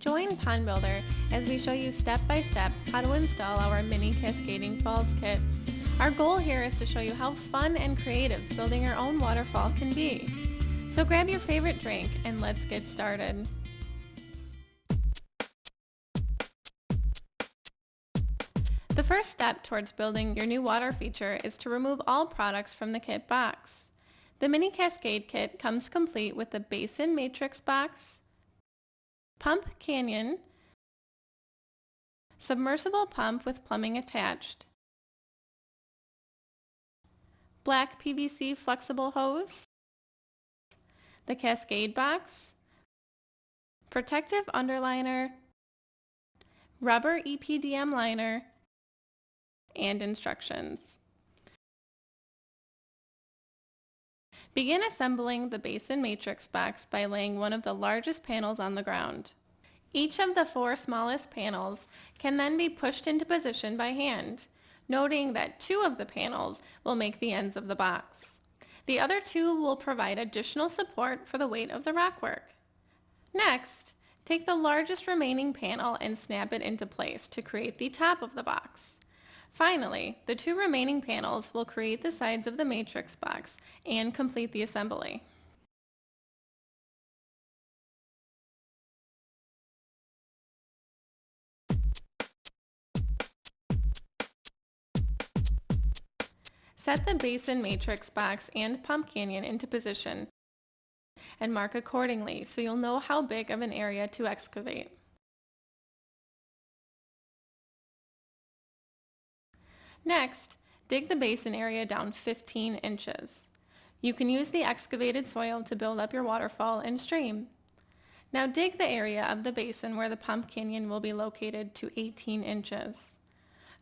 Join Pondbuild'n as we show you step by step how to install our mini Cascading Falls Kit. Our goal here is to show you how fun and creative building your own waterfall can be. So grab your favorite drink and let's get started. The first step towards building your new water feature is to remove all products from the kit box. The mini Cascade kit comes complete with the Basin matrix box, pump canyon, submersible pump with plumbing attached, black PVC flexible hose, the Cascade box, protective underliner, rubber EPDM liner, and instructions. Begin assembling the Basin matrix box by laying one of the largest panels on the ground. Each of the 4 smallest panels can then be pushed into position by hand, noting that 2 of the panels will make the ends of the box. The other 2 will provide additional support for the weight of the rockwork. Next, take the largest remaining panel and snap it into place to create the top of the box. Finally, the 2 remaining panels will create the sides of the matrix box and complete the assembly. Set the Basin matrix box and pump canyon into position and mark accordingly so you'll know how big of an area to excavate. Next, dig the basin area down 15 inches. You can use the excavated soil to build up your waterfall and stream. Now dig the area of the basin where the pump canyon will be located to 18 inches.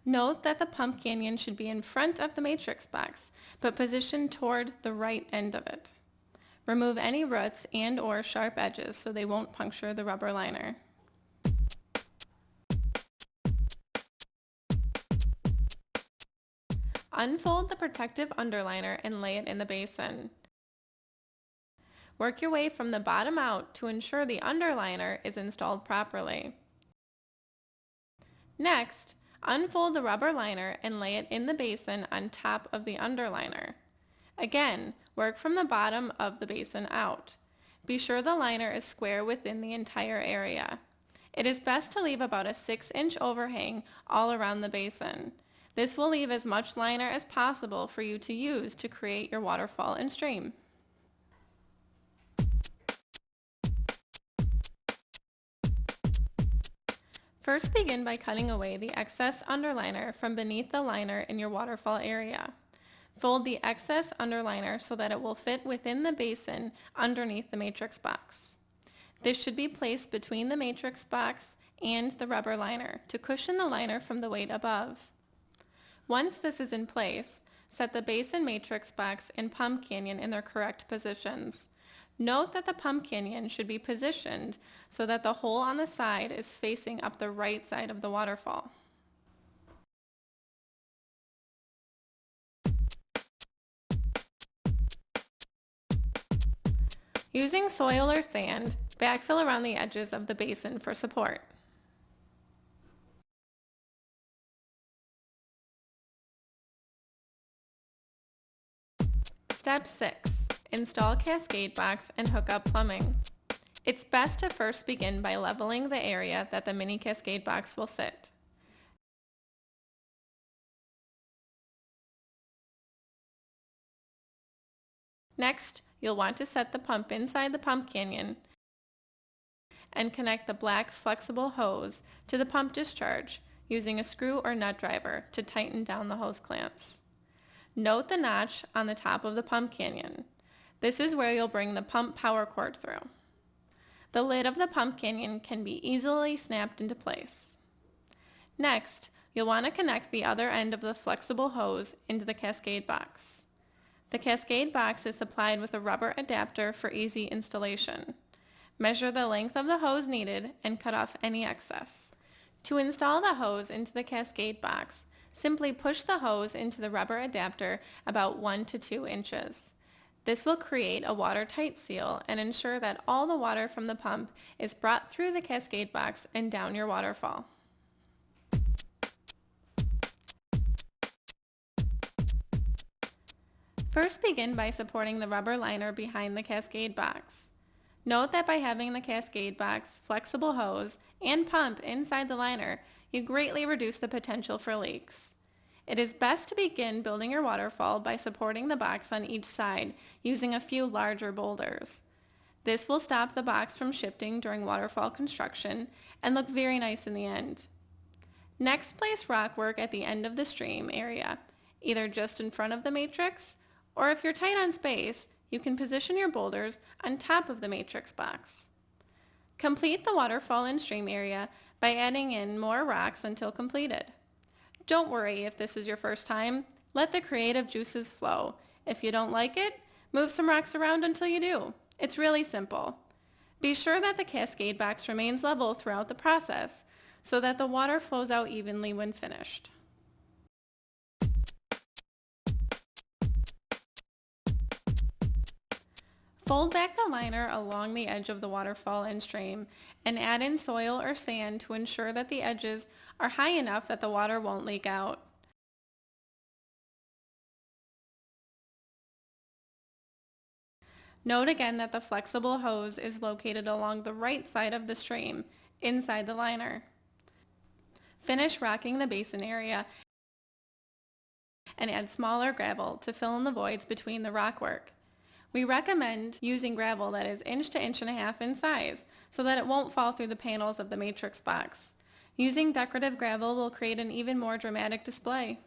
Note that the pump canyon should be in front of the matrix box, but positioned toward the right end of it. Remove any roots and/or sharp edges so they won't puncture the rubber liner. Unfold the protective underliner and lay it in the basin. Work your way from the bottom out to ensure the underliner is installed properly. Next, unfold the rubber liner and lay it in the basin on top of the underliner. Again, work from the bottom of the basin out. Be sure the liner is square within the entire area. It is best to leave about a 6-inch overhang all around the basin. This will leave as much liner as possible for you to use to create your waterfall and stream. First, begin by cutting away the excess underliner from beneath the liner in your waterfall area. Fold the excess underliner so that it will fit within the basin underneath the matrix box. This should be placed between the matrix box and the rubber liner to cushion the liner from the weight above. Once this is in place, set the Basin matrix box and pump canyon in their correct positions. Note that the pump canyon should be positioned so that the hole on the side is facing up the right side of the waterfall. Using soil or sand, backfill around the edges of the basin for support. Step 6. Install Cascade Box and hook up plumbing. It's best to first begin by leveling the area that the mini Cascade Box will sit. Next, you'll want to set the pump inside the pump canyon and connect the black flexible hose to the pump discharge using a screw or nut driver to tighten down the hose clamps. Note the notch on the top of the pump canyon. This is where you'll bring the pump power cord through. The lid of the pump canyon can be easily snapped into place. Next, you'll want to connect the other end of the flexible hose into the Cascade Box. The Cascade Box is supplied with a rubber adapter for easy installation. Measure the length of the hose needed and cut off any excess. To install the hose into the Cascade Box, simply push the hose into the rubber adapter about 1 to 2 inches. This will create a watertight seal and ensure that all the water from the pump is brought through the Cascade Box and down your waterfall. First, begin by supporting the rubber liner behind the Cascade Box. Note that by having the Cascade Box, flexible hose, and pump inside the liner, you greatly reduce the potential for leaks. It is best to begin building your waterfall by supporting the box on each side using a few larger boulders. This will stop the box from shifting during waterfall construction and look very nice in the end. Next, place rock work at the end of the stream area, either just in front of the matrix, or if you're tight on space, you can position your boulders on top of the matrix box. Complete the waterfall and stream area by adding in more rocks until completed. Don't worry if this is your first time. Let the creative juices flow. If you don't like it, move some rocks around until you do. It's really simple. Be sure that the Cascade Box remains level throughout the process so that the water flows out evenly when finished. Fold back the liner along the edge of the waterfall and stream and add in soil or sand to ensure that the edges are high enough that the water won't leak out. Note again that the flexible hose is located along the right side of the stream, inside the liner. Finish rocking the basin area and add smaller gravel to fill in the voids between the rockwork. We recommend using gravel that is 1 to 1.5 inches in size so that it won't fall through the panels of the matrix box. Using decorative gravel will create an even more dramatic display.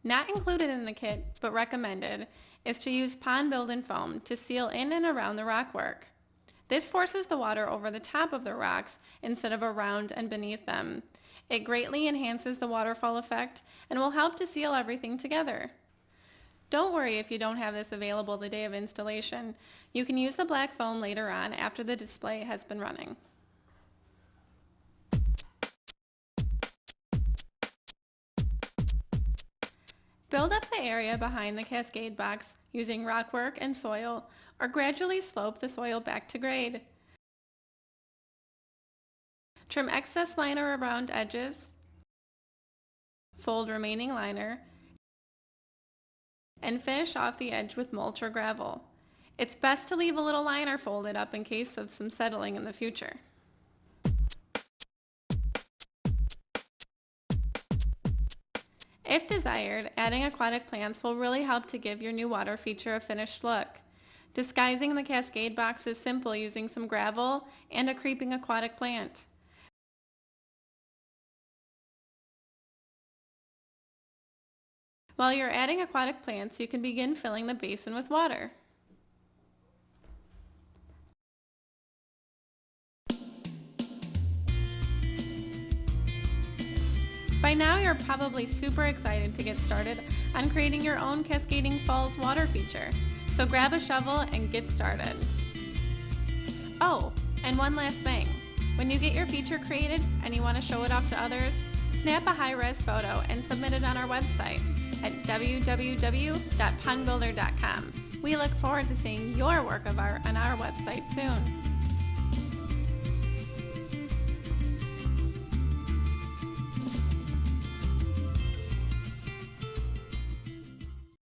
Not included in the kit, but recommended, is to use Pondbuild'n foam to seal in and around the rockwork. This forces the water over the top of the rocks instead of around and beneath them. It greatly enhances the waterfall effect and will help to seal everything together. Don't worry if you don't have this available the day of installation. You can use the black foam later on after the display has been running. Build up the area behind the Cascade Box using rockwork and soil, or gradually slope the soil back to grade. Trim excess liner around edges, fold remaining liner, and finish off the edge with mulch or gravel. It's best to leave a little liner folded up in case of some settling in the future. If desired, adding aquatic plants will really help to give your new water feature a finished look. Disguising the Cascade Box is simple using some gravel and a creeping aquatic plant. While you're adding aquatic plants, you can begin filling the basin with water. By now you're probably super excited to get started on creating your own Cascading Falls water feature, so grab a shovel and get started. Oh, and one last thing. When you get your feature created and you want to show it off to others, snap a high-res photo and submit it on our website at www.pondbuild'n.com. We look forward to seeing your work of art on our website soon.